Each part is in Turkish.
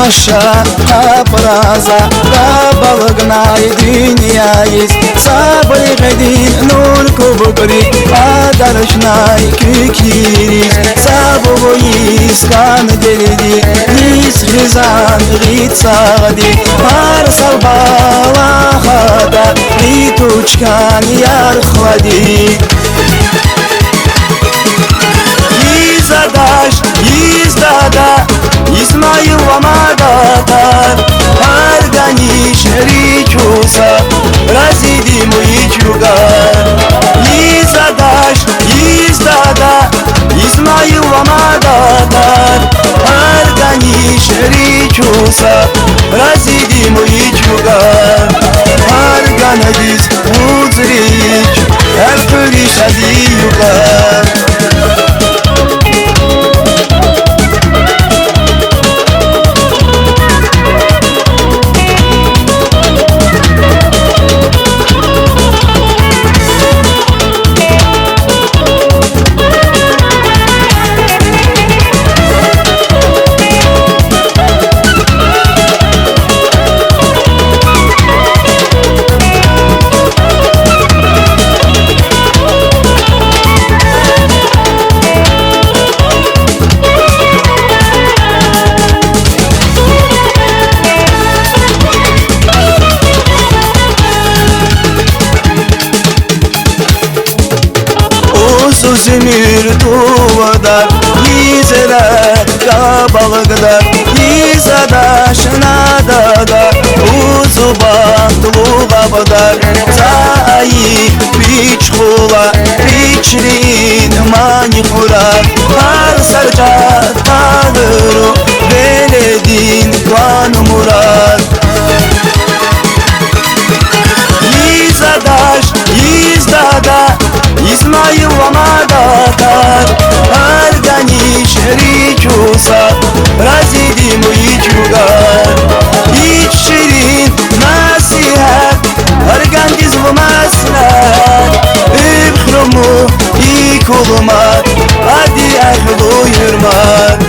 Наша капраза балыгнай дünьяйыз Сабыргайдин нур кубукри Адарышнай кükiriz Сабуйыз кан дельди Низ хизан гит сағди Марсал балахада Гит учкан ярхвади Издадаш, издада Измаил Амадатар Арганиш речуса Разидим ичугар Издадаш, издада Измаил Амадатар Арганиш речуса Разидим ичугар Арганадис узрич Эрпыриш адиюгар Zümür duvadar Yizeler kabalıgdar Yizadaşına da Uzu bandluğa badar Zayı biçhula Biçrin manikurar Arsarca tağırı Veledin van murar Yizadaş, yizdada İsmail Amadatar Arganiş rечуса Разидим ичугар İç şirin nasihat Argandiz bu maslahat Übhrumu ikulmat Adi ahlu yurmat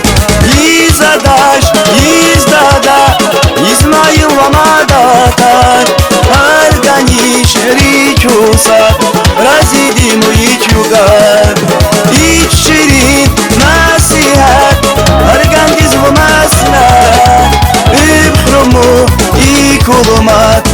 Yizadaş, yizdada İsmail Amadatar Arganiş rечуса Разидим ичугар İç şirin nasihat Argandiz bu maslahat Übhrumu ikulmat